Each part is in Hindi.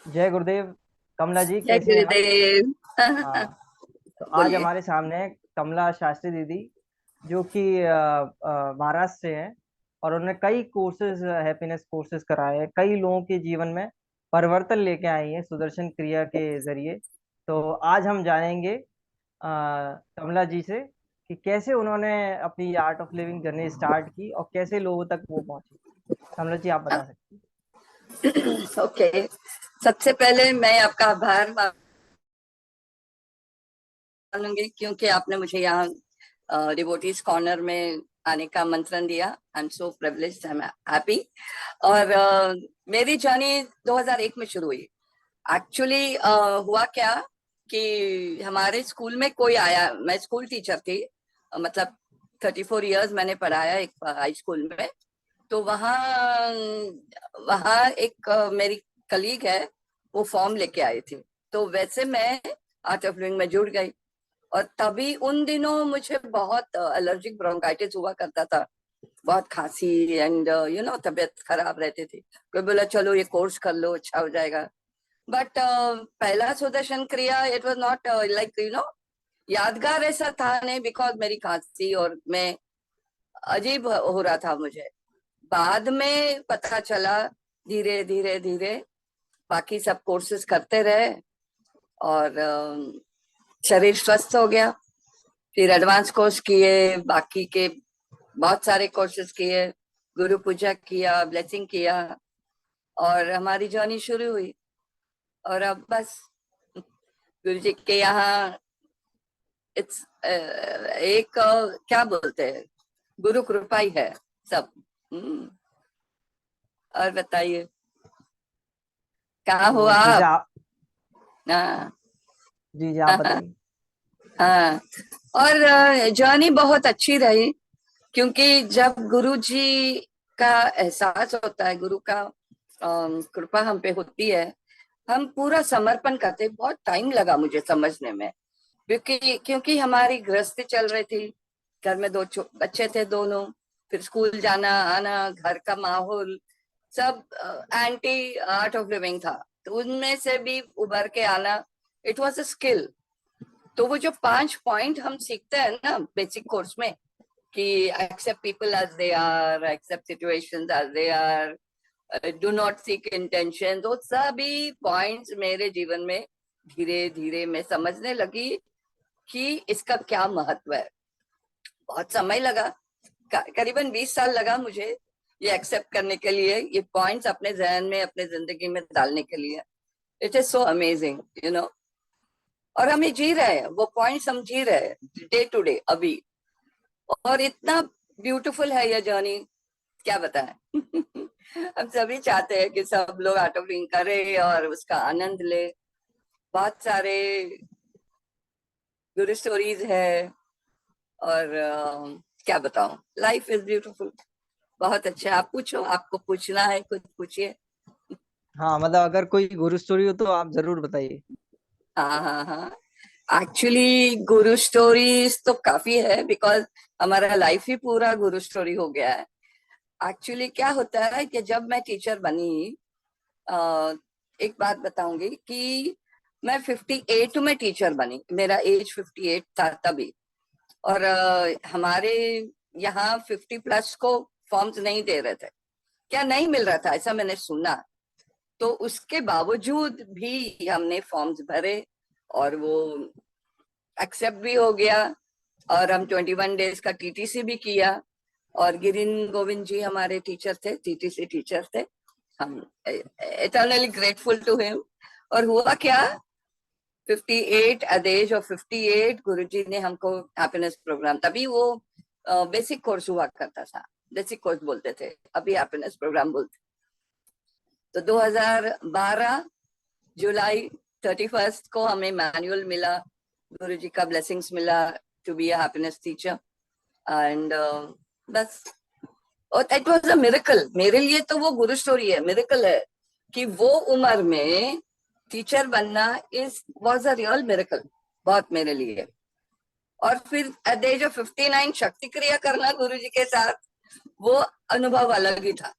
जय गुरुदेव। कमला जी जय कैसी हैं आप? गुरुदेव। हाँ। तो आज बोलिए। हमारे सामने है कमला शास्त्री दीदी, जो कि महाराष्ट्र से हैं। और उन्होंने कई कोर्सेज, हैप्पीनेस कोर्सेज कराए हैं, कई लोगों के जीवन में परिवर्तन लेके आई हैं सुदर्शन क्रिया के जरिए। तो आज हम जानेंगे कमला जी से कि कैसे उन्होंने अपनी art of living journey start की और कैसे लोगों तक वो पहुंची। कमला जी, आप बता सकते हैं। ओके। सबसे पहले मैं आपका आभार मानूंगी क्योंकि आपने मुझे यहाँ डिवोटीज कॉर्नर में आने का आमंत्रण दिया। I am so privileged, I am happy. और मेरी जर्नी 2001 में शुरू हुई। एक्चुअली हुआ क्या कि हमारे स्कूल में कोई आया। मैं स्कूल टीचर थी, मतलब 34 इयर्स मैंने पढ़ाया एक हाई स्कूल में। तो वहाँ वहाँ एक मेरी कलीग है, वो फॉर्म लेके आई थी। तो वैसे मैं आर्ट ऑफ लिविंग में जुड़ गई। और तभी उन दिनों मुझे बहुत एलर्जिक ब्रोंकाइटिस हुआ करता था, बहुत खांसी एंड तबीयत खराब रहती थी। कोई बोला चलो ये कोर्स कर लो, अच्छा हो जाएगा। बट पहला सुदर्शन क्रिया इट वाज नॉट लाइक यादगार ऐसा था नहीं, बिकॉज मेरी खांसी और मैं अजीब हो रहा था मुझे। बाद में पता चला, धीरे धीरे धीरे बाकी सब कोर्सेज करते रहे और शरीर स्वस्थ हो गया। फिर एडवांस कोर्स किए, बाकी के बहुत सारे कोर्सेज किए, गुरु पूजा किया, ब्लेसिंग किया, और हमारी जर्नी शुरू हुई। और अब बस गुरु जी के यहाँ इट्स एक क्या बोलते हैं, गुरु कृपा ही है सब। हम्म, और बताइए, कहाँ हो तो जैसे आप? आप, हाँ। जी जी, आप बताइए। हाँ। और जर्नी बहुत अच्छी रही, क्योंकि जब गुरु जी का एहसास होता है, गुरु का कृपा हम पे होती है, हम पूरा समर्पण करते हैं। बहुत टाइम लगा मुझे समझने में, क्योंकि हमारी गृहस्थी चल रही थी। घर में दो बच्चे थे दोनों, फिर स्कूल जाना आना, घर का माहौल सब एंटी आर्ट ऑफ लिविंग था। तो उनमें से भी उभर के आना, इट वाज अ स्किल। तो वो जो 5 पॉइंट हम सीखते हैं ना बेसिक कोर्स में, कि accept people as they are, accept situations as they are, do not seek intention, वो सभी पॉइंट्स मेरे जीवन में धीरे धीरे मैं समझने लगी कि इसका क्या महत्व है। बहुत समय लगा, करीबन 20 साल लगा मुझे ये एक्सेप्ट करने के लिए, ये पॉइंट्स अपने जहन में, अपने जिंदगी में डालने के लिए। इट इज सो अमेजिंग, और हम ये जी रहे हैं, वो पॉइंट्स हम जी रहे हैं डे टू डे अभी। और इतना ब्यूटीफुल है ये जर्नी, क्या बताएं। हम सभी चाहते हैं कि सब लोग आर्ट ऑफ लिविंग करें और उसका आनंद ले। बहुत सारे गुरु स्टोरीज है, और क्या बताऊं, लाइफ इज ब्यूटीफुल। बहुत अच्छा। आप पूछो, आपको पूछना है कुछ पूछिए। हाँ, मतलब अगर कोई गुरु स्टोरी हो तो आप जरूर बताइए। हाँ हाँ हाँ। एक्चुअली गुरु स्टोरीज तो काफी है, बिकॉज हमारा लाइफ ही पूरा गुरु स्टोरी हो गया है। एक्चुअली क्या होता है कि जब मैं टीचर बनी, अ, एक बात बताऊंगी कि मैं 58 में टीचर बनी, मेरा एज 58 था तभी। और हमारे यहाँ 50 प्लस को फॉर्म्स नहीं दे रहे थे, क्या नहीं मिल रहा था ऐसा मैंने सुना। तो उसके बावजूद भी हमने फॉर्म्स भरे, और वो एक्सेप्ट भी हो गया। और हम 21 डेज का टीटीसी भी किया। और गिरिन गोविंद जी हमारे टीचर थे, टीटीसी टीचर थे। हम इटर्नली ग्रेटफुल टू हिम। और हुआ क्या, 58 एट द एज ऑफ 58 गुरुजी ने हमको हैप्पीनेस प्रोग्राम, तभी वो बेसिक कोर्स हुआ करता था, बेसिक कोर्स बोलते थे, अभी हैप्पीनेस प्रोग्राम बोलते। तो 2012 जुलाई 31 को हमें मैनुअल मिला, गुरुजी का ब्लेसिंग्स मिला to be a happiness teacher. And बस, और इट वाज अ मिरेकल मेरे लिए। तो वो गुरु स्टोरी है, मिरेकल है कि वो उम्र में टीचर बनना is was a real miracle, बहुत मेरे लिए। और फिर एट द एज ऑफ 59 शक्ति क्रिया करना गुरु जी के साथ, वो अनुभव अलग ही था,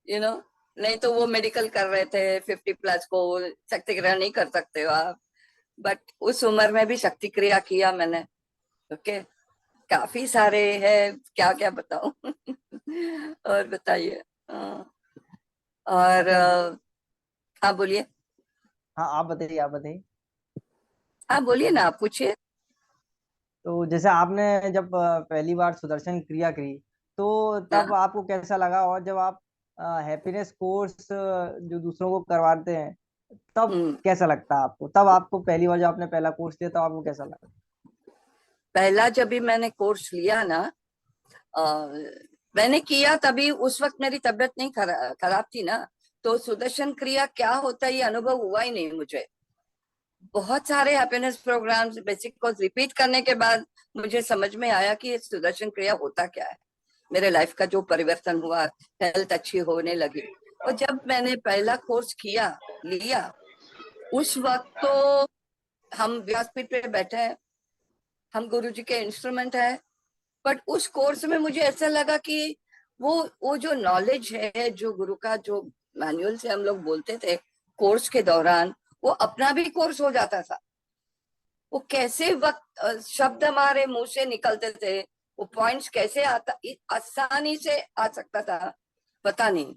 यू नो नहीं तो वो मेडिकल कर रहे थे, 50+ को शक्ति क्रिया नहीं कर सकते हो आप, बट उस उम्र में भी शक्ति क्रिया किया मैंने। ओके, काफी सारे हैं, क्या क्या बताऊं। और बताइए। और अच्छा। हाँ बोलिए। हाँ, आप बताइए, आप बताइए। हाँ बोलिए ना, आप पूछिए। तो जैसे आपने जब पहली बार सुदर्शन क्रिया की, तो तब हाँ। आपको कैसा लगा? और जब आप हैप्पीनेस कोर्स जो दूसरों को करवाते हैं, तब हम्म। कैसा लगता है आपको? तब आपको पहली बार जब आपने पहला कोर्स लिया, तब आपको कैसा लगा? पहला जब भी मैंने कोर्स लिया ना, अ, मैंने किया तभी उस वक्त मेरी तबीयत नहीं खराब थी ना, तो सुदर्शन क्रिया क्या होता है ये अनुभव हुआ ही नहीं मुझे। बहुत सारे happiness programmes basic course repeat करने के बाद मुझे समझ में आया कि ये सुदर्शन क्रिया होता क्या है। मेरे लाइफ का जो परिवर्तन हुआ, हेल्थ अच्छी होने लगी। और जब मैंने पहला कोर्स किया, लिया, उस वक्त तो हम व्यासपीठ पे बैठे हैं, हम गुरु जी के इंस्ट्रूमेंट है, बट उस कोर्स में मुझे ऐसा लगा कि वो जो नॉलेज है, जो गुरु का जो मैनुअल से हम लोग बोलते थे कोर्स के दौरान, वो अपना भी कोर्स हो जाता था। वो कैसे वक्त शब्द हमारे मुंह से निकलते थे, वो पॉइंट्स कैसे आसानी से आ सकता था, पता नहीं।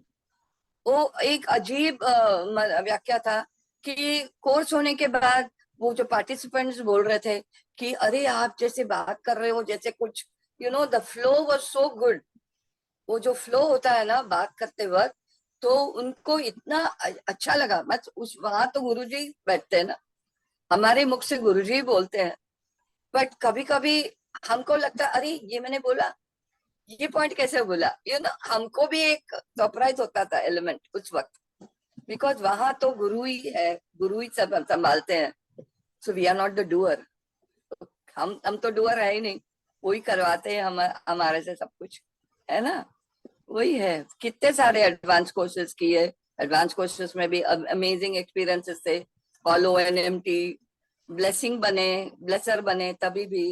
वो एक अजीब व्याख्या था कि कोर्स होने के बाद वो जो पार्टिसिपेंट्स बोल रहे थे कि अरे आप जैसे बात कर रहे हो जैसे कुछ, the flow was so good. वो जो फ्लो होता है ना बात करते वक्त, तो उनको इतना अच्छा लगा। मत उस वहां तो गुरुजी बैठते हैं ना, हमारे मुख से गुरुजी बोलते हैं, बट कभी कभी हमको लगता है अरे ये मैंने बोला, ये पॉइंट कैसे बोला, हमको भी एक सरप्राइज होता था एलिमेंट उस वक्त, बिकॉज वहां तो गुरु ही है, गुरु ही सब संभालते हैं। So we are not the doer. हम तो डूअर है ही नहीं, वही करवाते हैं हमारे से सब कुछ, है ना। वही है, कितने सारे एडवांस कोर्सेज किए, एडवांस कोर्सेज में भी अमेजिंग एक्सपीरियंसेस थे। फॉलो NMT, ब्लेसिंग बने, ब्लेसर बने, तभी भी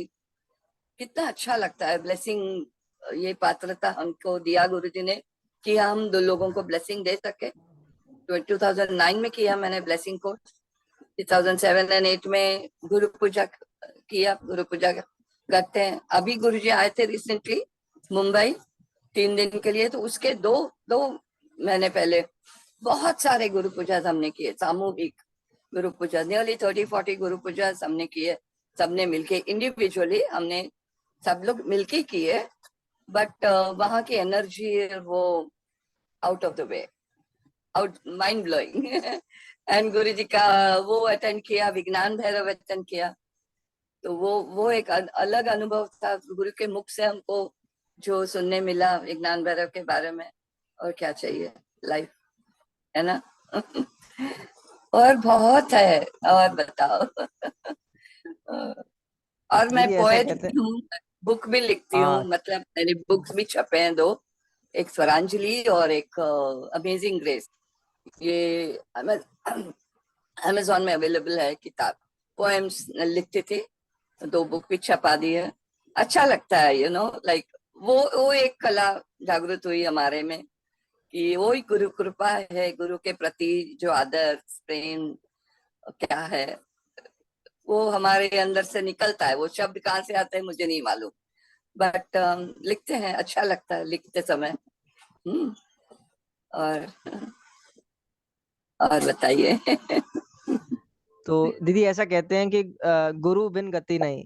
कितना अच्छा लगता है ब्लेसिंग। ये पात्रता हमको दिया गुरुजी ने कि हम दो लोगों को ब्लेसिंग दे सके। 2009 में किया मैंने ब्लेसिंग को, 2007 एंड 8 में गुरु पूजा किया, गुरु पूजा करते हैं। अभी गुरुजी आए थे रिसेंटली मुंबई 3 दिन के लिए, तो उसके दो दो महीने पहले बहुत सारे गुरु पूजा हमने किए, सामूहिक गुरु पूजा, नियरली 30-40 गुरु पूजा हमने किए, सबने मिलके। इंडिविजुअली हमने सब लोग मिलके किए, बट वहां की एनर्जी वो out of the way, out, mind blowing. And गुरु जी का वो अटेंड किया, विज्ञान भैरव अटेंड किया, तो वो एक अलग अनुभव था। गुरु के मुख से हमको जो सुनने मिला विज्ञान भैरव के बारे में, और क्या चाहिए लाइफ, है ना। और बहुत है, और बताओ। और मैं दीदी ऐसा पोएट कहते हैं। भी हूँ, बुक भी लिखती हूँ, हाँ। मतलब मेरी बुक्स भी छपे हैं दो, एक स्वरांजलि और एक अमेजिंग ग्रेस। ये अमेजोन में अवेलेबल है किताब, पोएम्स लिखते थे, 2 बुक भी छपा दी है। अच्छा लगता है, लाइक वो एक कला जागृत हुई हमारे में कि वो ही गुरु कृपा है, गुरु के प्रति जो आदर प्रेम क्या है, वो हमारे अंदर से निकलता है। वो शब्द कहाँ से आते हैं मुझे नहीं मालूम, बट लिखते हैं, अच्छा लगता है लिखते समय। हम्म। और और बताइए। तो दीदी ऐसा कहते हैं कि गुरु बिन गति नहीं।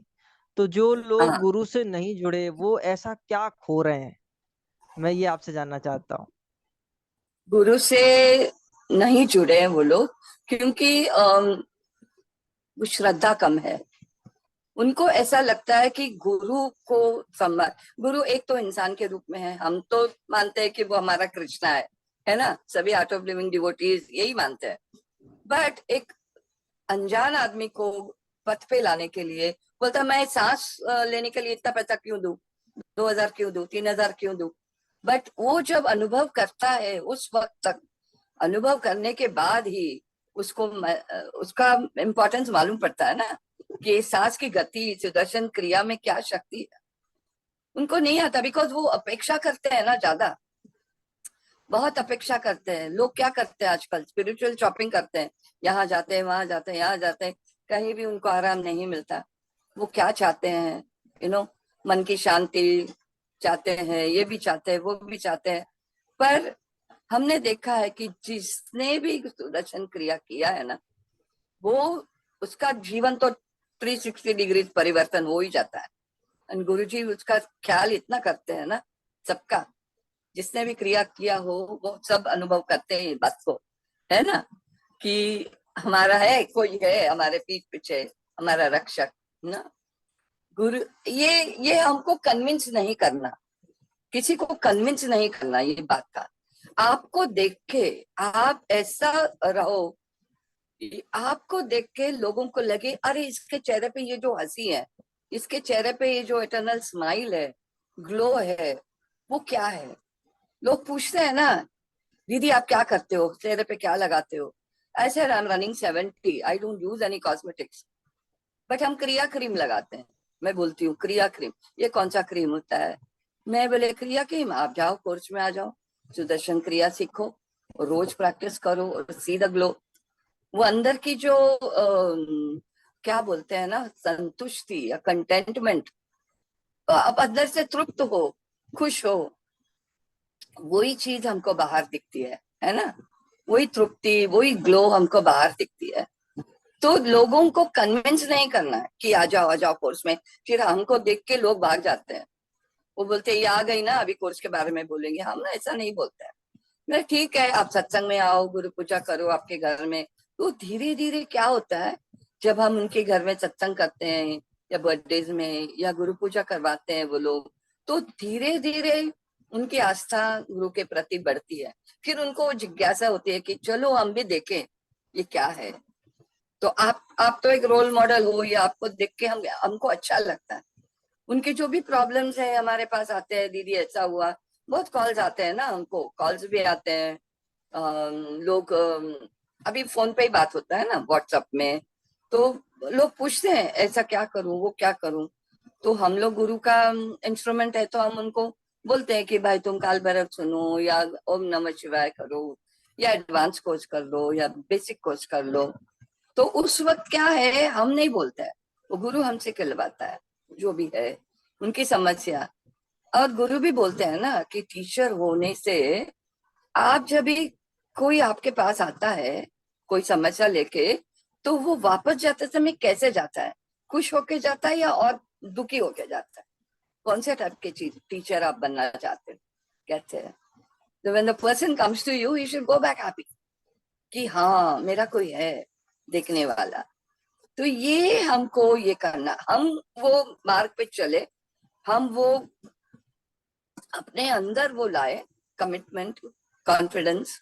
तो जो लोग हाँ, गुरु से नहीं जुड़े, वो ऐसा क्या खो रहे हैं? मैं ये आपसे जानना चाहता हूँ। गुरु से नहीं जुड़े हैं वो लोग क्योंकि वो श्रद्धा कम है। उनको ऐसा लगता है कि गुरु को सम्मान, गुरु एक तो इंसान के रूप में है, हम तो मानते हैं कि वो हमारा कृष्णा है ना, सभी आर्ट ऑफ लिविंग डिवोटीज यही मानते हैं। बट एक अनजान आदमी को पथ पे लाने के लिए बोलता मैं सांस लेने के लिए इतना पैसा क्यों दूं, 2,000 क्यों दूं, 3,000 क्यों दूं। बट वो जब अनुभव करता है, उस वक्त तक अनुभव करने के बाद ही उसको उसका इम्पोर्टेंस मालूम पड़ता है ना, कि सांस की गति सुदर्शन क्रिया में क्या शक्ति है। उनको नहीं आता बिकॉज वो अपेक्षा करते हैं ना ज्यादा, बहुत अपेक्षा करते हैं लोग। क्या करते हैं आजकल, स्पिरिचुअल शॉपिंग करते हैं, यहाँ जाते हैं वहां जाते हैं यहाँ जाते हैं, कहीं भी उनको आराम नहीं मिलता। वो क्या चाहते हैं, मन की शांति चाहते हैं, ये भी चाहते हैं वो भी चाहते हैं। पर हमने देखा है कि जिसने भी सुदर्शन क्रिया किया है ना, वो उसका जीवन तो 360 डिग्री परिवर्तन हो ही जाता है। और गुरु जी उसका ख्याल इतना करते हैं ना सबका, जिसने भी क्रिया किया हो वो सब अनुभव करते हैं इस बात को, है ना, कि हमारा है, कोई है हमारे पीठ पीछे, हमारा रक्षक ना गुरु। ये हमको कन्विंस नहीं करना, किसी को कन्विंस नहीं करना ये बात का। आपको देख के आप ऐसा रहो, आपको देख के लोगों को लगे अरे इसके चेहरे पे ये जो हंसी है, इसके चेहरे पे ये जो इटर्नल स्माइल है, ग्लो है, वो क्या है। लोग पूछते हैं ना, दीदी आप क्या करते हो, चेहरे पे क्या लगाते हो। I said I am running 70, I don't use any cosmetics, but हम क्रिया क्रीम लगाते हैं। मैं बोलती हूँ क्रिया क्रीम, ये कौन सा क्रीम होता है। मैं बोले क्रिया क्रीम, आप जाओ कोर्स में आ जाओ, सुदर्शन क्रिया सीखो, रोज प्रैक्टिस करो और सी द ग्लो। वो अंदर की जो क्या बोलते हैं ना, संतुष्टि या कंटेंटमेंट, आप अंदर से तृप्त हो, खुश हो, वही चीज हमको बाहर दिखती है ना, वही तृप्ति वही ग्लो हमको बाहर दिखती है। तो लोगों को कन्विंस नहीं करना है कि आ जाओ कोर्स में। फिर हमको देख के लोग भाग जाते हैं, वो बोलते हैं ये आ गई ना, अभी कोर्स के बारे में बोलेंगे। हम ना ऐसा नहीं बोलते हैं। मैं ठीक है, आप सत्संग में आओ, गुरु पूजा करो आपके घर में। तो धीरे धीरे क्या होता है, जब हम उनके घर में सत्संग करते हैं या बर्थडेज में या गुरु पूजा करवाते हैं वो लोग, तो धीरे धीरे उनकी आस्था गुरु के प्रति बढ़ती है। फिर उनको जिज्ञासा होती है कि चलो हम भी देखें ये क्या है। तो आप तो एक रोल मॉडल हो, या आपको देख के हमको अच्छा लगता है। उनके जो भी प्रॉब्लम्स है हमारे पास आते हैं, दीदी ऐसा हुआ, बहुत कॉल्स आते हैं ना, हमको कॉल्स भी आते हैं। लोग अभी फोन पे ही बात होता है ना व्हाट्सएप में, तो लोग पूछते हैं ऐसा क्या करूं वो क्या करूं। तो हम लोग गुरु का इंस्ट्रूमेंट है, तो हम उनको बोलते हैं कि भाई तुम काल भैरव सुनो, या ओम नमः शिवाय करो, या एडवांस कोर्स कर लो, या बेसिक कोर्स कर लो। तो उस वक्त क्या है, हम नहीं बोलते हैं, वो गुरु हमसे कहलवाता है जो भी है उनकी समस्या। और गुरु भी बोलते हैं ना कि टीचर होने से आप जब भी कोई आपके पास आता है कोई समस्या लेके, तो वो वापस जाते समय कैसे जाता है, खुश होके जाता है या और दुखी होके जाता है। कौन से टाइप के टीचर आप बनना चाहते हैं, कहते हैं तो when the person comes to you you should go back happy, कि हाँ मेरा कोई है देखने वाला। तो ये हमको ये करना, हम वो मार्ग पे चले, हम वो अपने अंदर वो लाए कमिटमेंट, कॉन्फिडेंस,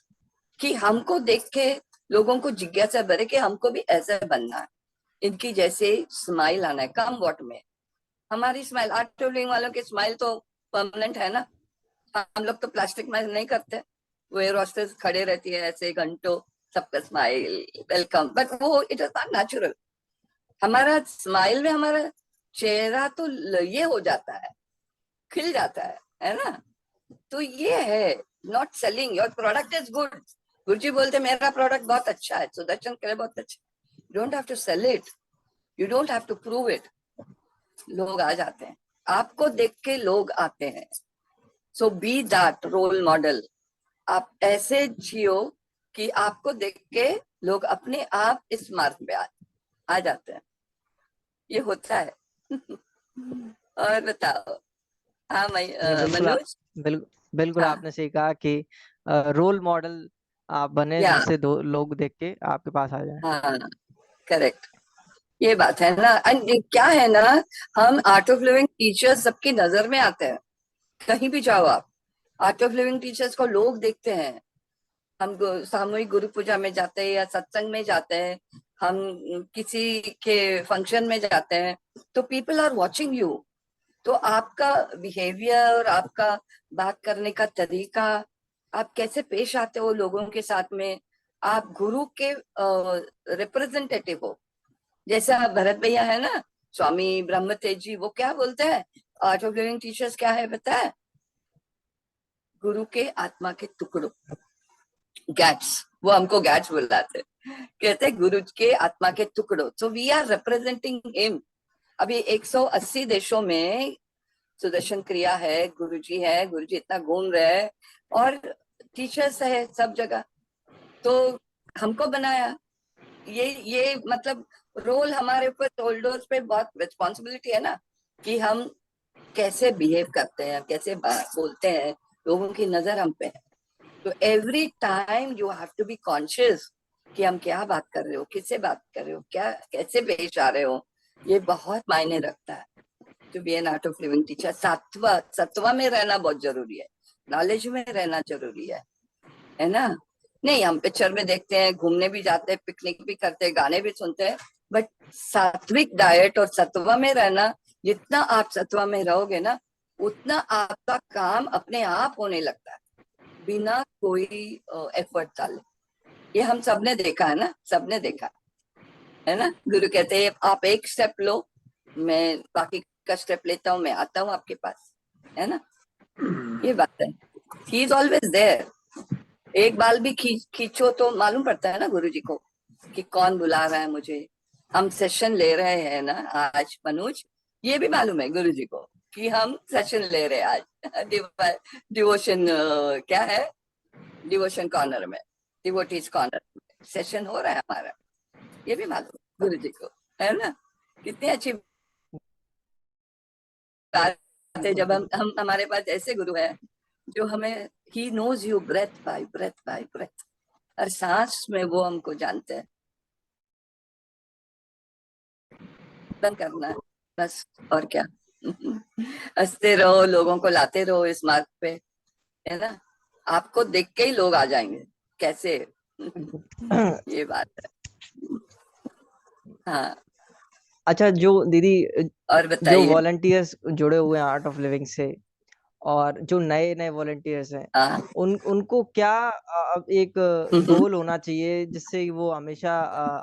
कि हमको देख के लोगों को जिज्ञासा बढ़े कि हमको भी ऐसे बनना है, इनकी जैसे स्माइल आना है कम वॉट में। हमारी स्माइल, आर्ट लिविंग वालों की स्माइल तो परमानेंट है ना, हम लोग तो प्लास्टिक स्माइल नहीं करते। वो एयर होस्टेस खड़े रहती है ऐसे घंटों, सबका स्माइल वेलकम, बट वो इट इज नॉट नेचुरल। हमारा स्माइल में हमारा चेहरा तो ये हो जाता है, खिल जाता है ना। तो ये है, not selling your product is good. Guruji बोलते मेरा प्रोडक्ट बहुत अच्छा है, सुदर्शन के लिए बहुत अच्छा, you don't have to sell it, you don't have to prove it. लोग आ जाते हैं, आपको देख के लोग आते हैं। सो बी दैट रोल मॉडल, आप ऐसे जियो कि आपको देख के लोग अपने आप इस मार्ग पे आ जाते हैं। ये होता है। और बताओ। हाँ ये बिल्कुल आप मनोज। बिल्कुल बिल्कुल हाँ आपने सही कहा कि रोल मॉडल आप बने या जिससे दो लोग देख के आपके पास आ जाए। हाँ करेक्ट, ये बात है ना। एंड क्या है ना, हम आर्ट ऑफ लिविंग टीचर्स सबकी नजर में आते हैं, कहीं भी जाओ आप, आर्ट ऑफ लिविंग टीचर्स को लोग देखते हैं। हम सामूहिक गुरु पूजा में जाते हैं या सत्संग में जाते हैं, हम किसी के फंक्शन में जाते हैं, तो पीपल आर वॉचिंग यू। तो आपका बिहेवियर, आपका बात करने का तरीका, आप कैसे पेश आते हो लोगों के साथ में, आप गुरु के रिप्रेजेंटेटिव हो। जैसा भरत भैया है ना, स्वामी ब्रह्म तेज जी, वो क्या बोलते हैं, आर्ट ऑफ लिविंग टीचर्स क्या है पता है, गुरु के आत्मा के टुकड़ों, गैट्स, वो हमको गैट्स बुलाते, कहते गुरु के आत्मा के टुकड़ों। So we are representing him. अभी 180 देशों में सुदर्शन क्रिया है, गुरुजी है, गुरुजी इतना घूम रहे हैं और टीचर्स है सब जगह। तो हमको बनाया, ये मतलब रोल हमारे ऊपर, शोल्डर्स पे बहुत रिस्पॉन्सिबिलिटी है ना, कि हम कैसे बिहेव करते हैं, कैसे बोलते हैं, लोगों की नजर हम पे है। तो every time you have to be conscious कि हम क्या बात कर रहे हो, किससे बात कर रहे हो, क्या कैसे पेश आ रहे हो, ये बहुत मायने रखता है to be an art of living teacher. सत्वा में रहना बहुत जरूरी है, नॉलेज में रहना जरूरी है ना। नहीं, हम पिक्चर में देखते हैं, घूमने भी जाते हैं, पिकनिक भी करते हैं, गाने भी सुनते हैं, बट सात्विक डाइट और सत्वा में रहना, जितना आप सत्वा में रहोगे ना, उतना आपका काम अपने आप होने लगता है, बिना कोई एफर्ट डाले। ये हम सबने देखा है ना, सबने देखा है ना। गुरु कहते हैं आप एक स्टेप लो, मैं बाकी का स्टेप लेता हूँ, मैं आता हूँ आपके पास, है ना। ये बात है, ही इज ऑलवेज देयर। एक बाल भी खींचो तो मालूम पड़ता है ना गुरु जी को कि कौन बुला रहा है मुझे। हम सेशन ले रहे हैं ना आज मनोज, ये भी मालूम है गुरु जी को कि हम सेशन ले रहे हैं आज। डिवोशन क्या है, डिवोशन कॉर्नर में, डिवोटीज कॉर्नर में सेशन हो रहा है हमारा, ये भी मालूम है गुरु जी को, है ना। कितनी अच्छी बात है जब हम हमारे पास ऐसे गुरु है जो हमें, he knows you breath by breath by breath, हर सांस में वो हमको जानते हैं। बंद करना है बस, और क्या। हंसते रहो, लोगों को लाते रहो इस मार्ग पे, है ना। आपको देख के ही लोग आ जाएंगे कैसे। ये बात है। हाँ, अच्छा, जो दीदी, और जो बताइए। वॉलंटियर्स जुड़े हुए हैं आर्ट ऑफ लिविंग से, और जो नए नए वॉलंटियर्स हैं, हाँ। उनको क्या एक गोल होना चाहिए जिससे वो हमेशा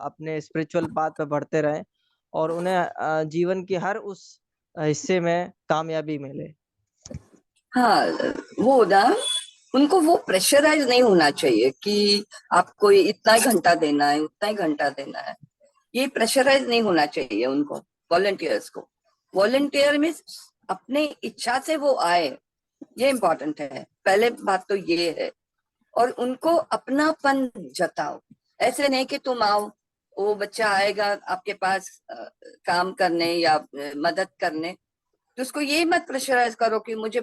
अपने स्पिरिचुअल पाथ पे बढ़ते रहें और उन्हें जीवन के हर उस हिस्से में कामयाबी मिले। हाँ, वो ना, उनको वो प्रेशराइज नहीं होना चाहिए कि आपको इतना ही घंटा देना है, उतना ही घंटा देना है। ये प्रेशराइज नहीं होना चाहिए उनको, वॉलंटियर्स को। वॉलंटियर में अपने इच्छा से वो आए, ये इम्पोर्टेंट है, पहले बात तो ये है। और उनको अपनापन जताओ, ऐसे नहीं कि तुम आओ, वो बच्चा आएगा आपके पास काम करने या मदद करने, तो उसको ये मत प्रेशराइज करो कि मुझे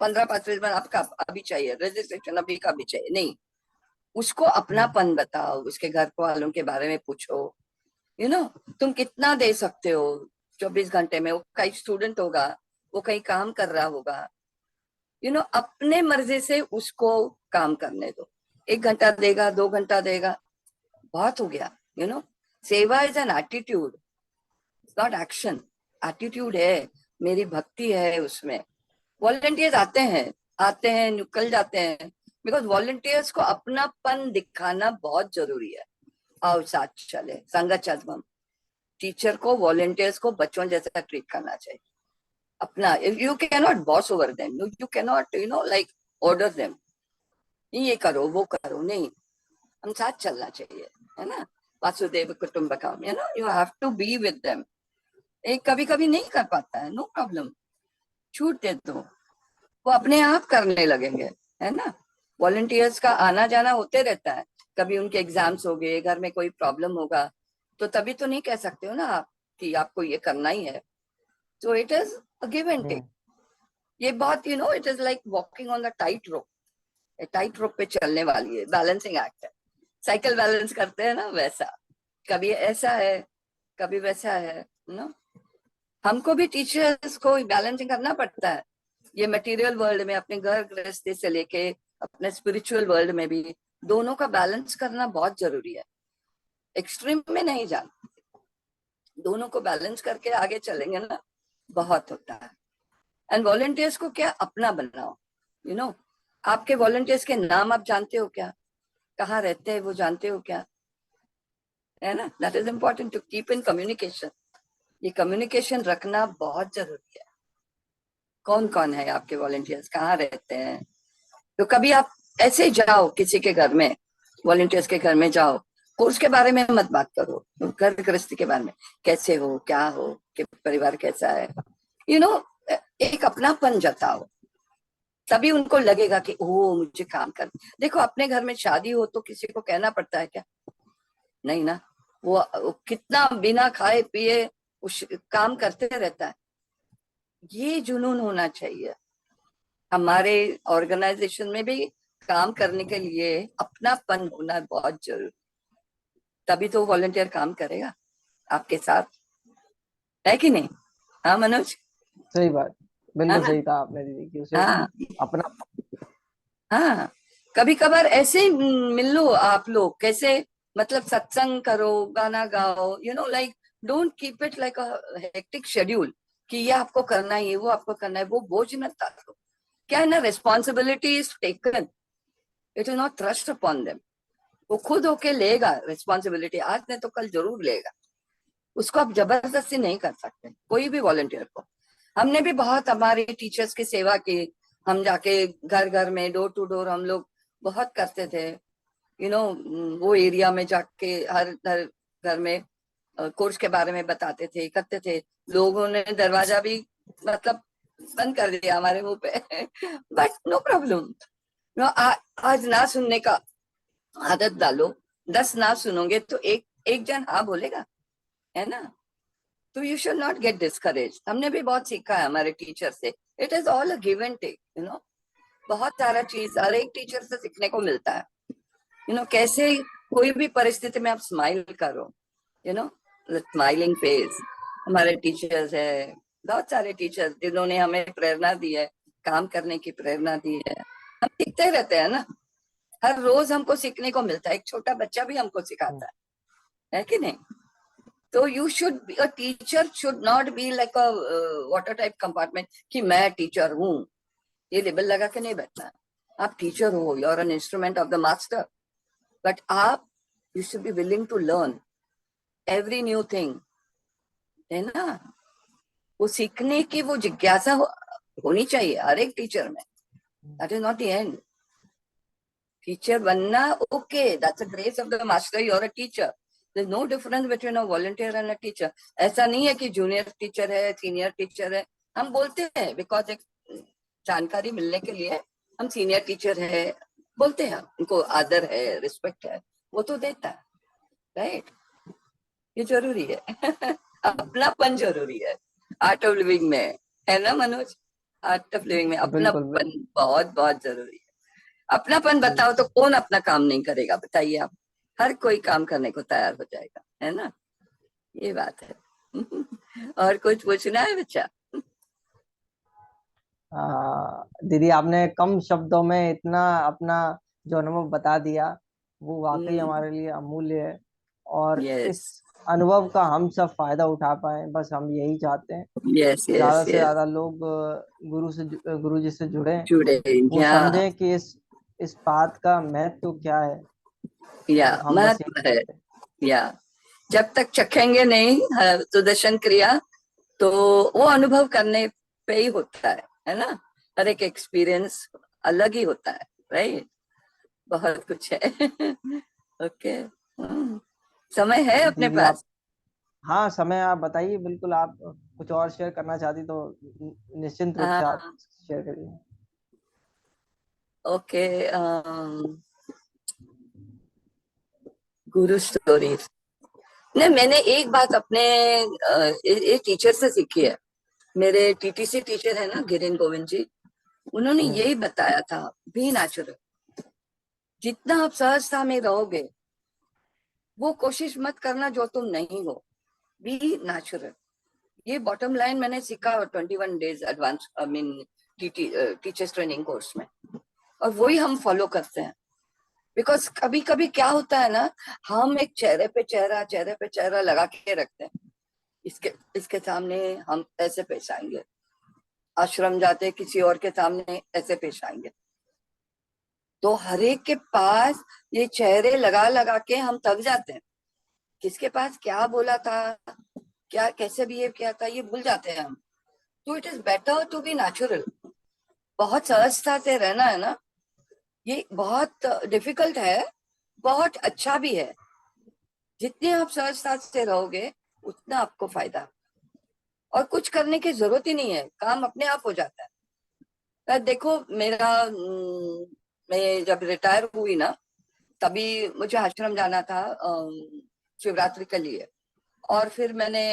15-20 मिनट आपका अभी चाहिए, रजिस्ट्रेशन अभी का भी चाहिए, नहीं। उसको अपनापन बताओ, उसके घर वालों के बारे में पूछो, यू नो, तुम कितना दे सकते हो 24 घंटे में। वो कहीं स्टूडेंट होगा, वो कहीं काम कर रहा होगा, अपने मर्जी से उसको काम करने दो। 1 घंटा देगा, 2 घंटा देगा, बहुत हो गया। यू नो सेवा is an attitude, not action. Attitude है, मेरी भक्ति है उसमें। वॉलंटियर्स आते हैं निकल जाते हैं, बिकॉज वॉलंटियर्स को अपनापन दिखाना बहुत जरूरी है। आओ साथ चले, संगत चलम। टीचर को, वॉलंटियर्स को बच्चों जैसा ट्रीट करना चाहिए अपना। You can not boss over them, you can not like order them, ये करो वो करो, नहीं। हम साथ चलना चाहिए, है ना। वासुदेव कुटुंबकम, you have to be with them. एक कभी कभी नहीं कर पाता है, नो प्रॉब्लम, छूट दे दो, वो अपने आप करने लगेंगे, है ना। वॉलंटियर्स का आना जाना होते रहता है, कभी उनके एग्जाम्स हो गए, घर में कोई प्रॉब्लम होगा, तो तभी तो नहीं कह सकते हो ना आप कि आपको ये करना ही है। तो it is a give and take. ये बहुत it is like walking on the tight rope. Tight rope पे चलने वाली है, बैलेंसिंग एक्ट है। साइकिल बैलेंस करते हैं ना, वैसा। कभी ऐसा है, कभी वैसा है ना। हमको भी टीचर्स को बैलेंसिंग करना पड़ता है, ये मटेरियल वर्ल्ड में, अपने घर गृहस्थी से लेके अपने स्पिरिचुअल वर्ल्ड में भी, दोनों का बैलेंस करना बहुत जरूरी है। एक्सट्रीम में नहीं जाना, दोनों को बैलेंस करके आगे चलेंगे ना, बहुत होता है। एंड वॉलंटियर्स को क्या, अपना बनाओ। यू नो आपके वॉलंटियर्स के नाम आप जानते हो क्या, कहाँ रहते हैं वो जानते हो क्या, है ना। That is important to keep in communication. ये कम्युनिकेशन रखना बहुत जरूरी है। कौन कौन है आपके वॉलंटियर्स, कहाँ रहते हैं, तो कभी आप ऐसे जाओ किसी के घर में, वॉलंटियर्स के घर में जाओ, कोर्स के बारे में मत बात करो, घर गृहस्थी के बारे में, कैसे हो, क्या हो, कि परिवार कैसा है, यू नो, एक अपनापन जताओ, तभी उनको लगेगा कि ओ मुझे काम कर। देखो अपने घर में शादी हो तो किसी को कहना पड़ता है क्या? नहीं ना। वो कितना बिना खाए पिए उस काम करते रहता है। ये जुनून होना चाहिए हमारे ऑर्गेनाइजेशन में भी। काम करने के लिए अपनापन होना बहुत जरूरी, तभी तो वॉलंटियर काम करेगा आपके साथ, है कि नहीं? हाँ मनोज। सही बात, है बिल्कुल ना? सही कहा आपने दीदी कि उसे हाँ अपना। हाँ। कभी कभार ऐसे ही मिल लो आप लोग, कैसे, मतलब सत्संग करो, गाना गाओ, like don't keep it like a hectic schedule कि ये आपको करना है, ये वो आपको करना है, वो बोझ मत डालो। क्या है ना, responsibility is taken, it is not thrust upon them. वो खुद होके लेगा रिस्पॉन्सिबिलिटी, आज नहीं तो कल जरूर लेगा। उसको आप जबरदस्ती नहीं कर सकते कोई भी वॉलंटियर को। हमने भी बहुत हमारे टीचर्स की सेवा की। हम जाके घर घर में, डोर टू डोर हम लोग बहुत करते थे। वो एरिया में जाके हर हर घर में कोर्स के बारे में बताते थे, करते थे। लोगों ने दरवाजा भी मतलब बंद कर दिया हमारे मुंह पे बट नो प्रॉब्लम। आज ना सुनने का आदत डालो, 10 ना सुनोगे तो एक एक जन हाँ बोलेगा, है ना? तो you should not get discourage. हमने भी बहुत सीखा है हमारे टीचर से। It is all a give and take, बहुत सारा चीज हर एक टीचर से सीखने को मिलता है। कैसे कोई भी परिस्थिति में आप स्माइल करो, यू नो स्माइलिंग फेस। हमारे टीचर्स है, बहुत सारे टीचर्स जिन्होंने हमें प्रेरणा दी है, काम करने की प्रेरणा दी है। हम सीखते रहते हैं ना, हर रोज हमको सीखने को मिलता है। एक छोटा बच्चा भी हमको सिखाता है कि नहीं? तो you should be a teacher, should not be like a water type compartment कि मैं टीचर हूँ, ये लेबल लगा के नहीं बैठना है। आप टीचर हो, you are an instrument of the master, but आप you should be willing to learn every new thing, है ना? वो सीखने की वो जिज्ञासा होनी चाहिए हर एक टीचर में। That is not the end. Teacher बनना, okay, that's a grace of the master, you are a teacher. there's no difference between a volunteer and a teacher. ऐसा नहीं है कि जूनियर टीचर है, सीनियर टीचर है। हम बोलते हैं बिकॉज एक जानकारी मिलने के लिए हम सीनियर टीचर है बोलते हैं, उनको आदर है, रिस्पेक्ट है, वो तो देता है, राइट? ये जरूरी है अपनापन जरूरी है आर्ट ऑफ लिविंग में, है ना मनोज? आर्ट ऑफ लिविंग में बिल्कुल अपनापन बहुत बहुत जरूरी है। अपनापन बताओ तो बिल्कुल। कौन अपना काम नहीं करेगा, बताइए आप? हर कोई काम करने को तैयार हो जाएगा, है ना? ये बात है और कुछ पूछना है बच्चा? दीदी आपने कम शब्दों में इतना अपना जो अनुभव बता दिया, वो वाकई हमारे लिए अमूल्य है। और यस इस अनुभव का हम सब फायदा उठा पाए, बस हम यही चाहते हैं। यस यस ज्यादा से यस। ज्यादा लोग गुरु जी से जुड़े, जुड़े, वो या समझें कि इस बात का महत्व क्या है। या तो हम बस यही महत्व है। चाहते हैं। या जब तक चखेंगे नहीं सुदर्शन क्रिया, तो वो अनुभव करने पे ही होता है ना? हर एक एक्सपीरियंस अलग ही होता है, राइट? बहुत कुछ है ओके। समय है तो अपने दीदी आप, पास? हाँ समय आप बताइए, बिल्कुल आप कुछ और शेयर करना चाहती तो निश्चिंत रूप से आप हाँ शेयर करिए। ओके। गुरु स्टोरीज। नहीं, मैंने एक बात अपने टीचर से सीखी है। मेरे टीटीसी टीचर है ना, गिरिन गोविंद जी, उन्होंने हम्म। यही बताया था, बी नेचुरल। जितना आप सहजता में रहोगे, वो कोशिश मत करना जो तुम नहीं हो, बी नेचुरल। ये बॉटम लाइन मैंने सीखा 21 days advance I mean teachers training course में, और वही हम फॉलो करते हैं। बिकॉज कभी कभी क्या होता है ना, हम एक चेहरे पे चेहरा लगा के रखते हैं। इसके इसके सामने हम ऐसे पेश आएंगे, आश्रम जाते किसी और के सामने ऐसे पेश आएंगे। तो हर एक के पास ये चेहरे लगा लगा के हम थक जाते हैं। किसके पास क्या बोला था, क्या कैसे बिहेव किया था, ये भूल जाते हैं हम। तो it is better to be natural. बहुत सहजता से रहना है ना, ये बहुत डिफिकल्ट है, बहुत अच्छा भी है। जितने आप सहजता से रहोगे उतना आपको फायदा, और कुछ करने की जरूरत ही नहीं है, काम अपने आप हो जाता है। देखो मेरा मैं जब रिटायर हुई ना, तभी मुझे आश्रम जाना था शिवरात्रि के लिए। और फिर मैंने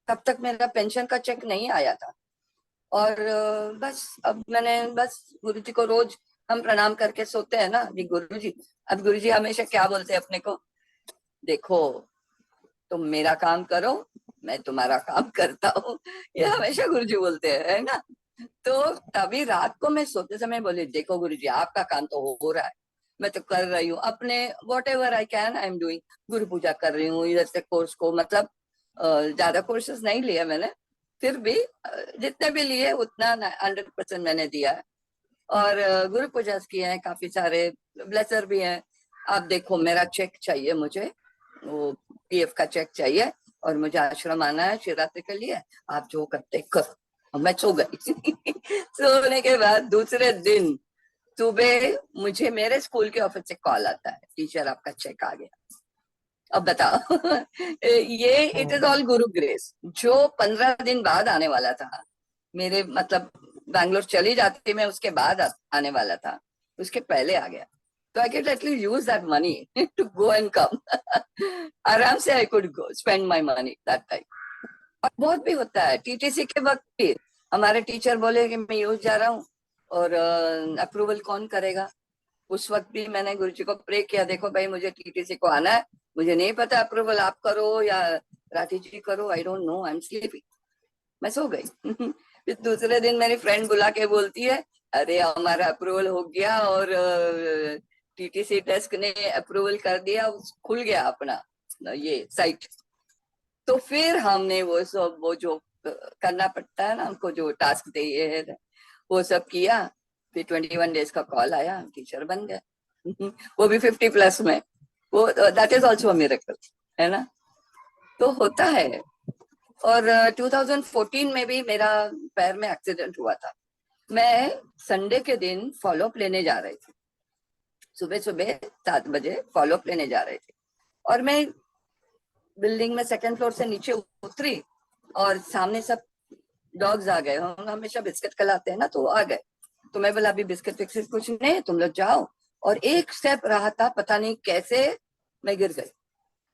तब तक मेरा पेंशन का चेक नहीं आया था। और बस अब मैंने बस गुरु जी को रोज हम प्रणाम करके सोते हैं ना जी गुरु जी। अब गुरु जी हमेशा क्या बोलते हैं अपने को, देखो तुम मेरा काम करो, मैं तुम्हारा काम करता हूँ। ये हमेशा गुरु जी बोलते हैं, है ना। तो तभी रात को मैं सोते समय बोली, देखो गुरु जी आपका काम तो हो रहा है, मैं तो कर रही हूँ अपने what ever I can I am doing. गुरु पूजा कर रही हूँ इधर से कोर्स को, मतलब ज्यादा कोर्सेज नहीं लिए मैंने, फिर भी जितने भी लिए उतना 100% मैंने दिया है। और गुरु पूजा किए हैं काफी सारे, ब्लेसर भी हैं। आप देखो मेरा चेक चाहिए मुझे, वो पीएफ का चेक चाहिए, और मुझे आश्रम आना है शिवरात्रि के लिए, आप जो करते करो। और मैं सो गई। सोने के बाद दूसरे दिन सुबह मुझे मेरे स्कूल के ऑफिस से कॉल आता है, टीचर आपका चेक आ गया। अब बताओ। ये it is all Guru grace. जो 15 दिन बाद आने वाला था मेरे, मतलब बैंगलोर चली जाती मैं उसके बाद आने वाला था, उसके पहले आ गया। तो I can at least use that money to go and come. आराम से I could go spend my money that time. और बहुत भी होता है टीटीसी के वक्त भी, हमारे टीचर बोले कि मैं यूज जा रहा हूँ और अप्रूवल कौन करेगा। उस वक्त भी मैंने गुरु जी को प्रे किया, देखो भाई मुझे टीटीसी को आना है, मुझे नहीं पता अप्रूवल आप करो या राठी जी करो, I don't know, I am sleeping. मैं सो गई। फिर दूसरे दिन मेरी फ्रेंड बुला के बोलती है, अरे हमारा अप्रूवल हो गया और टीटीसी डेस्क ने अप्रूवल कर दिया, खुल गया अपना ये साइट। तो फिर हमने वो सब, वो जो करना पड़ता है ना हमको, जो टास्क दिए है वो सब किया। फिर 21 डेज का कॉल आया, टीचर बन गया। वो भी 50+ में। वो दैट इज ऑल्सो मिरेकल, है ना। तो होता है। और 2014 में भी मेरा पैर में एक्सीडेंट हुआ था। मैं संडे के दिन फॉलोअप लेने जा रही थी, सुबह सुबह 7 बजे फॉलोअप लेने जा रहे थे। और मैं बिल्डिंग में सेकंड फ्लोर से नीचे उतरी, और सामने सब डॉग्स आ गए, हम हमेशा बिस्किट खिलाते हैं ना, तो आ गए। तो मैं बोला अभी बिस्किट फिस्किट कुछ नहीं, तुम लोग जाओ। और एक स्टेप रहा था, पता नहीं कैसे मैं गिर गई।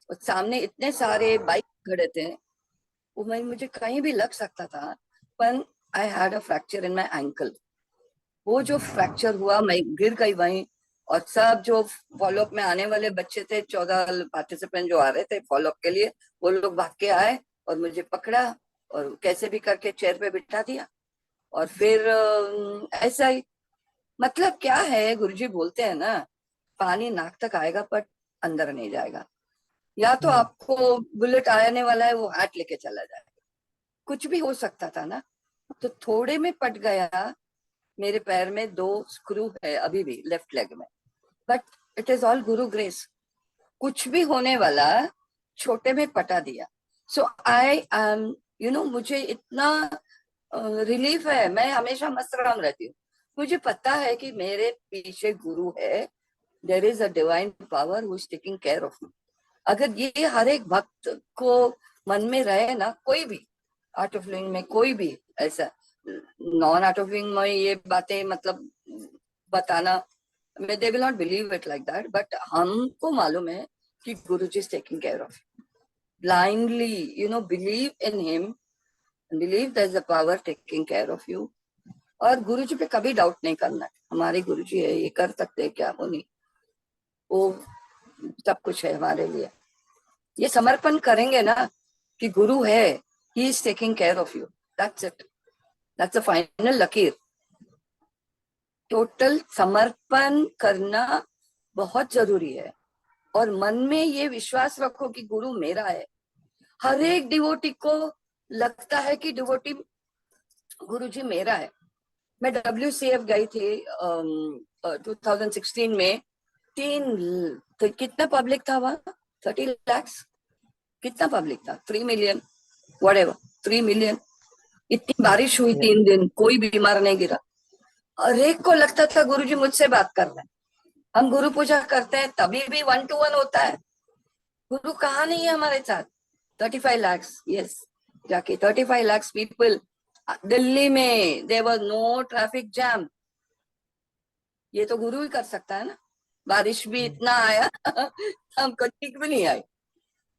और सामने इतने सारे बाइक खड़े थे, वो मैं मुझे कहीं भी लग सकता था। पर I had a fracture in my ankle. वो जो फ्रैक्चर हुआ, मैं गिर गई वहीं। और सब जो फॉलोअप में आने वाले बच्चे थे, 14 पार्टिसिपेंट जो आ रहे थे फॉलोअप के लिए, वो लोग भाग के आए और मुझे पकड़ा और कैसे भी करके चेयर पे बिठा दिया। और फिर ऐसा ही, मतलब क्या है, गुरुजी बोलते हैं ना, पानी नाक तक आएगा पर अंदर नहीं जाएगा। या तो आपको बुलेट आने वाला है, वो हाथ लेके चला जाएगा, कुछ भी हो सकता था ना। तो थोड़े में पट गया। मेरे पैर में 2 स्क्रू है अभी भी लेफ्ट लेग में, but it is all Guru grace. कुछ भी होने वाला, छोटे में पटा दिया। सो आई एम, मुझे इतना रिलीफ है, मैं हमेशा मस्तराम रहती हूँ। मुझे पता है कि मेरे पीछे गुरु है, there is a divine power who is taking care of me. अगर ये हर एक भक्त को मन में रहे ना, कोई भी आर्ट ऑफ लिविंग में, कोई भी ऐसा, नॉन आर्ट ऑफ लिविंग में ये बातें मतलब बताना, they will not believe it like that, but हमको मालूम है कि गुरु जी is taking care of you. Blindly believe in him, believe that is the power taking care of you. और गुरु जी पे कभी डाउट नहीं करना, हमारे गुरु जी है, ये कर सकते हैं क्या, वो नहीं, वो सब कुछ है हमारे लिए। ये समर्पण करेंगे ना कि गुरु है, he is taking care of you, that's it, that's the final लकीर। टोटल समर्पण करना बहुत जरूरी है। और मन में ये विश्वास रखो कि गुरु मेरा है। हर एक डिवोटी को लगता है कि डिवोटी गुरु जी मेरा है। मैं WCF गई थी 2016 में। तो कितना पब्लिक था वहां, 30 lakhs, कितना पब्लिक था, 3 million, व्हाटएवर, 3 million। इतनी बारिश हुई 3 दिन, कोई बीमार नहीं गिरा। और एक को लगता था गुरुजी मुझसे बात कर रहे हैं। हम गुरु पूजा करते हैं तभी भी 1-to-1 होता है, गुरु कहाँ नहीं है हमारे साथ। 35 lakhs, यस, जाके 35 lakhs पीपल दिल्ली में, there was no traffic jam. ये तो गुरु ही कर सकता है ना। बारिश भी इतना आया हमको ठीक भी नहीं आई,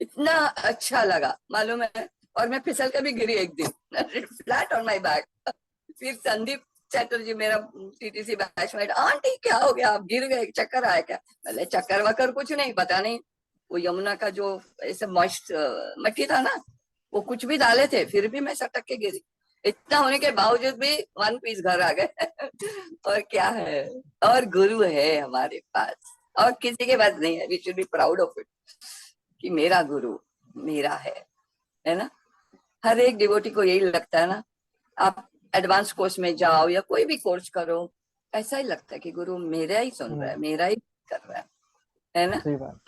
इतना अच्छा लगा मालूम है। और मैं फिसल के भी गिरी एक दिन फ्लैट ऑन माय बैक। फिर संदीप चैटर्जी मेरा टीटीसी बैचमेट, आंटी क्या हो गया, आप गिर गए, चक्कर आया क्या? पहले चक्कर वक्कर कुछ नहीं, पता नहीं वो यमुना का जो ऐसे मॉइस्ट मट्टी था ना, वो कुछ भी डाले थे, फिर भी मैं सटक के गिरी। इतना होने के बावजूद भी 1 पीस घर आ गए और क्या है, और गुरु है हमारे पास, और किसी के पास नहीं है। We should be proud of it कि मेरा गुरु मेरा है ना। हर एक डिवोटी को यही लगता है ना, आप एडवांस कोर्स में जाओ या कोई भी कोर्स करो, ऐसा ही लगता है कि गुरु मेरा ही सुन रहा है, मेरा ही कर रहा है ना। सही बात,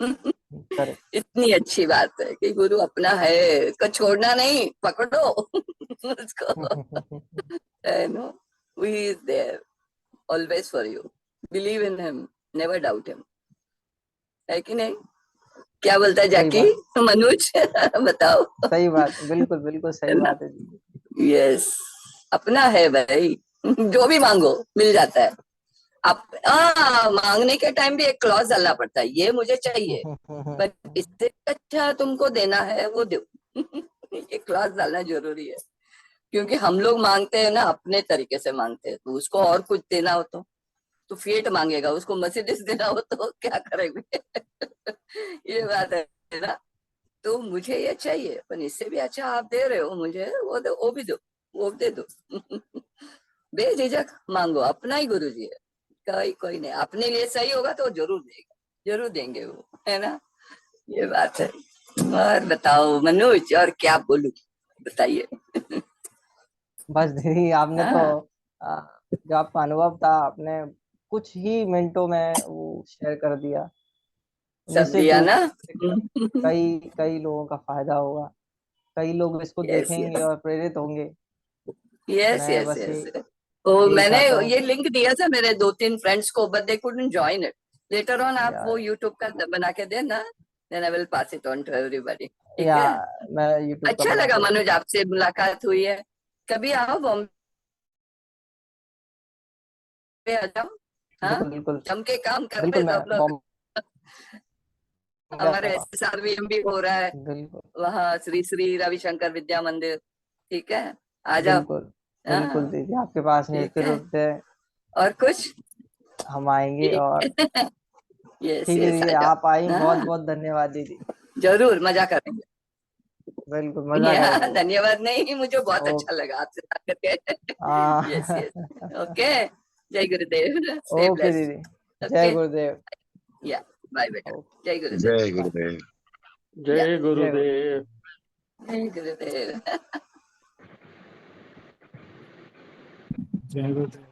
करेक्ट। इतनी अच्छी बात है कि गुरु अपना है, इसको छोड़ना नहीं, पकड़ो उसको। No, he is there always for you, believe in him, never doubt him, है कि नहीं? क्या बोलता है सही जैकी, बात, मनोज बताओ। सही बात, बिल्कुल बिल्कुल है सही ना, बात है जी। यस, अपना है भाई जो भी मांगो मिल जाता है। आप मांगने के टाइम भी एक क्लॉज डालना पड़ता है, ये मुझे चाहिए, पर इससे अच्छा तुमको देना है वो दो ये क्लॉज डालना जरूरी है, क्योंकि हम लोग मांगते हैं ना अपने तरीके से मांगते हैं, तो उसको और कुछ देना हो तो फिएट मांगेगा, उसको मर्सिडीज देना हो तो क्या करेंगे ये बात है ना। तो मुझे ये चाहिए, पर इससे भी अच्छा आप दे रहे हो मुझे, वो दो, वो भी दो, वो दे दो बेझिझक मांगो, अपना ही गुरु जी है। कोई नहीं, अपने लिए सही होगा तो जरूर देगा, जरूर देंगे वो, है ना। ये बात है। और बताओ मनोज, और क्या बोलूं, बताइए बस दीदी, आपने तो हाँ, आ, जो आपका अनुभव था आपने कुछ ही मिनटों में वो शेयर कर दिया। सब निश्चित दिया रूप ना। से कई कई लोगों का फायदा होगा, कई लोग इसको यस देखेंगे यस और प्रेरित होंगे। यस मैं यस बस यस। ये तो यही मैंने चाहता हूँ ये लिंक दिया था मेरे 2-3 फ्रेंड्स को, but they couldn't join it. Later on आप वो यार। यूट्यूब का बना के देना, then I will pass it on to everybody, ठीक या है। मैं यूट्यूब का अच्छा बना लगा के मनोज, आपसे मुलाकात हुई है, कभी आओ बॉम्बे आ जाओ। हाँ, बिल्कुल बिल्कुल। जम के काम करते बिल्कुल मैं सब लोग। बॉम्बे हमारे आऊंगा। SSRVM भी हो रहा है बिल्कुल वहाँ, श्री श्री रविशंकर विद्या मंदिर, ठीक है, आ जाओ। बिल्कुल। बिल्कुल हाँ, दीदी, आपके पास ठीक निश्चित है, रूप से और कुछ, हम आएंगे। ठीक और यस ठीक है यस, आ दीदी, जाओ। आप आई, बहुत हाँ, बहुत धन्यवाद दीदी। जरूर मजा करेंगे। बिल्कुल मजा करेंगे। धन्यवाद नहीं, मुझे बहुत ओ अच्छा लगा आपसे बात करके यस आ, यस, ओके, जय गुरुदेव, स्टे ओके ब्लेस्ड, दीदी, जय ओके, गुरुदेव। या, बाय बेटा, ओके, जय गुरुदेव, जय बाय। गुरुदेव। या, जय जय गुरु। गुरुदेव। जय गुरुदेव जय गुरुदेव।